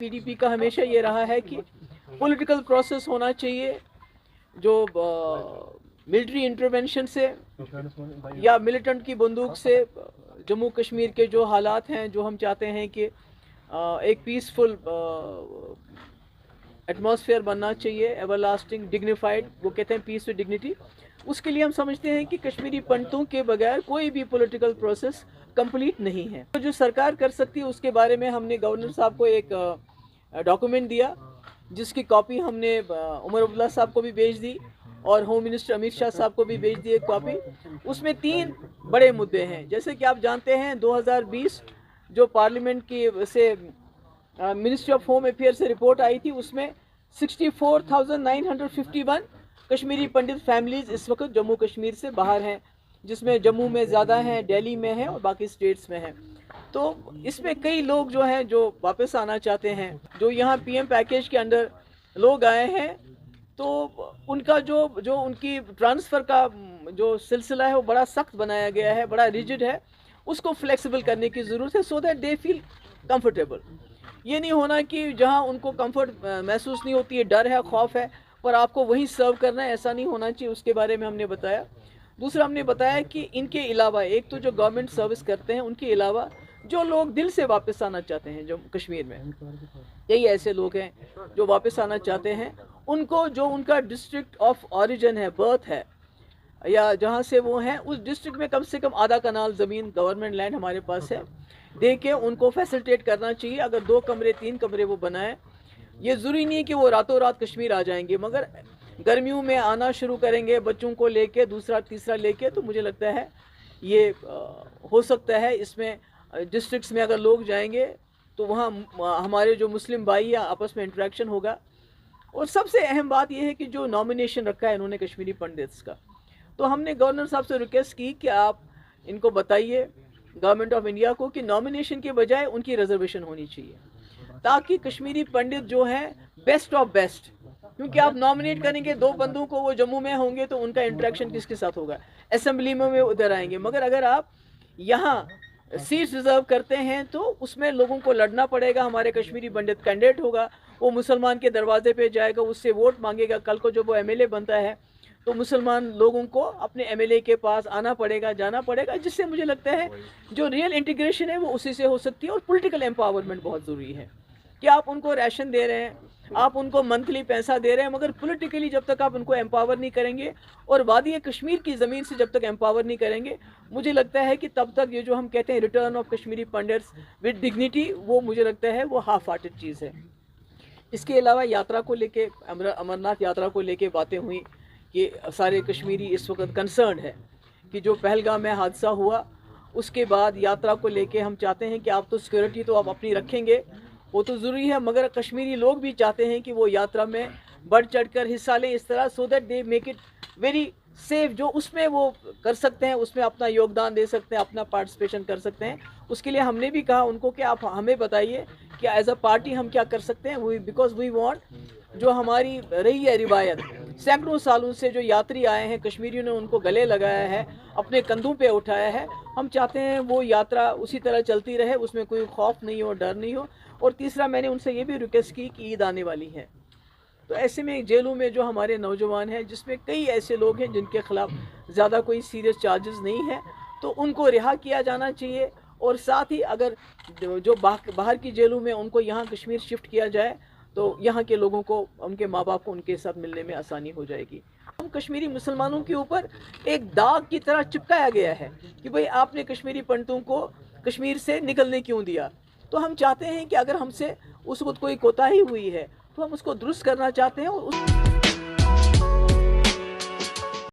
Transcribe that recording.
PDP का हमेशा ये रहा है कि पॉलिटिकल प्रोसेस होना चाहिए, जो मिलिट्री इंटरवेंशन से या मिलिटेंट की बंदूक से जम्मू कश्मीर के जो हालात हैं, जो हम चाहते हैं कि एक पीसफुल एटमॉस्फेयर बनना चाहिए, एवरलास्टिंग डिग्निफाइड, वो कहते हैं पीस विद डिग्निटी। उसके लिए हम समझते हैं कि कश्मीरी पंडितों के बगैर कोई भी पॉलिटिकल प्रोसेस कंप्लीट नहीं है। तो जो सरकार कर सकती है उसके बारे में हमने गवर्नर साहब को एक डॉक्यूमेंट दिया, जिसकी कॉपी हमने उमर अब्दुल्ला साहब को भी भेज दी और होम मिनिस्टर अमित शाह साहब को भी भेज दी एक कॉपी। उसमें 3 बड़े मुद्दे हैं। जैसे कि आप जानते हैं 2020 जो पार्लियामेंट की से मिनिस्ट्री ऑफ होम अफेयर से रिपोर्ट आई थी, उसमें 64,951 कश्मीरी पंडित फैमिलीज इस वक्त जम्मू कश्मीर से बाहर हैं, जिसमें जम्मू में ज़्यादा हैं, दिल्ली में हैं और बाकी स्टेट्स में हैं। तो इसमें कई लोग जो हैं जो वापस आना चाहते हैं, जो यहाँ पीएम पैकेज के अंदर लोग आए हैं, तो उनका जो उनकी ट्रांसफ़र का जो सिलसिला है वो बड़ा सख्त बनाया गया है, बड़ा रिजिड है। उसको फ्लेक्सिबल करने की ज़रूरत है, so that they feel comfortable. ये नहीं होना कि जहाँ उनको कंफर्ट महसूस नहीं होती है, डर है, खौफ है, पर आपको वहीं सर्व करना है, ऐसा नहीं होना चाहिए। उसके बारे में हमने बताया। दूसरा हमने बताया कि इनके अलावा एक तो जो गवर्नमेंट सर्विस करते हैं, उनके अलावा जो लोग दिल से वापस आना चाहते हैं जम्मू कश्मीर में, कई ऐसे लोग हैं जो वापस आना चाहते हैं, उनको जो उनका डिस्ट्रिक्ट ऑफ ओरिजिन है, बर्थ है, या जहाँ से वो हैं, उस डिस्ट्रिक्ट में कम से कम आधा कनाल ज़मीन गवर्नमेंट लैंड हमारे पास है, दे के उनको फैसिलिटेट करना चाहिए। अगर 2 कमरे 3 कमरे वो बनाएं, ये ज़रूरी नहीं है कि वो रातों रात कश्मीर आ जाएंगे, मगर गर्मियों में आना शुरू करेंगे बच्चों को लेके, दूसरा तीसरा लेके, तो मुझे लगता है ये हो सकता है। इसमें डिस्ट्रिक्ट्स में अगर लोग जाएंगे तो वहाँ हमारे जो मुस्लिम भाई या आपस में इंटरेक्शन होगा। और सबसे अहम बात यह है कि जो नॉमिनेशन रखा है इन्होंने कश्मीरी पंडित्स का, तो हमने गवर्नर साहब से रिक्वेस्ट की कि आप इनको बताइए गवर्नमेंट ऑफ इंडिया को कि नॉमिनेशन के बजाय उनकी रिजर्वेशन होनी चाहिए, ताकि कश्मीरी पंडित जो हैं बेस्ट ऑफ बेस्ट, क्योंकि आप नॉमिनेट करेंगे 2 बंदों को, वो जम्मू में होंगे तो उनका इंटरेक्शन किसके साथ होगा, असेंबली में वो उधर आएंगे। मगर अगर आप यहाँ सीट्स रिजर्व करते हैं तो उसमें लोगों को लड़ना पड़ेगा। हमारे कश्मीरी पंडित कैंडिडेट होगा, वो मुसलमान के दरवाजे पे जाएगा, उससे वोट मांगेगा। कल को जब वो एमएलए बनता है तो मुसलमान लोगों को अपने एमएलए के पास आना पड़ेगा, जाना पड़ेगा, जिससे मुझे लगता है जो रियल इंटीग्रेशन है वो उसी से हो सकती है। और पॉलिटिकल एम्पावरमेंट बहुत ज़रूरी है कि आप उनको राशन दे रहे हैं, आप उनको मंथली पैसा दे रहे हैं, मगर पॉलिटिकली जब तक आप उनको एम्पावर नहीं करेंगे और वादी कश्मीर की ज़मीन से जब तक एम्पावर नहीं करेंगे, मुझे लगता है कि तब तक ये जो हम कहते हैं return of Kashmiri pandits with dignity, वो मुझे लगता है वो हाफ हार्टेड चीज़ है। इसके अलावा यात्रा को लेके, अमरनाथ यात्रा को लेके बातें हुई कि सारे कश्मीरी इस वक्त कंसर्न है कि जो पहलगाम में हादसा हुआ उसके बाद यात्रा को लेके हम चाहते हैं कि आप तो सिक्योरिटी तो आप अपनी रखेंगे, वो तो ज़रूरी है, मगर कश्मीरी लोग भी चाहते हैं कि वो यात्रा में बढ़ चढ़ कर हिस्सा लें इस तरह, so that they make it very safe. जो उसमें वो कर सकते हैं, उसमें अपना योगदान दे सकते हैं, अपना पार्टिसिपेशन कर सकते हैं। उसके लिए हमने भी कहा उनको कि आप हमें बताइए कि एज अ पार्टी हम क्या कर सकते हैं। बिकॉज वी वांट, जो हमारी रही है रिवायत, सैकड़ों सालों से जो यात्री आए हैं, कश्मीरियों ने उनको गले लगाया है, अपने कंधों पे उठाया है, हम चाहते हैं वो यात्रा उसी तरह चलती रहे, उसमें कोई खौफ नहीं हो, डर नहीं हो। और तीसरा, मैंने उनसे ये भी रिक्वेस्ट की कि ईद आने वाली है, तो ऐसे में जेलों में जो हमारे नौजवान हैं, जिसमें कई ऐसे लोग हैं जिनके खिलाफ ज़्यादा कोई सीरियस चार्जेस नहीं है, तो उनको रिहा किया जाना चाहिए। और साथ ही अगर जो बाहर की जेलों में उनको यहाँ कश्मीर शिफ्ट किया जाए तो यहाँ के लोगों को, उनके माँ बाप को उनके साथ मिलने में आसानी हो जाएगी। हम कश्मीरी मुसलमानों के ऊपर एक दाग की तरह चिपकाया गया है कि भाई आपने कश्मीरी पंडितों को कश्मीर से निकलने क्यों दिया। तो हम चाहते हैं कि अगर हमसे उस वक्त कोई कोताही हुई है तो हम उसको दुरुस्त करना चाहते हैं और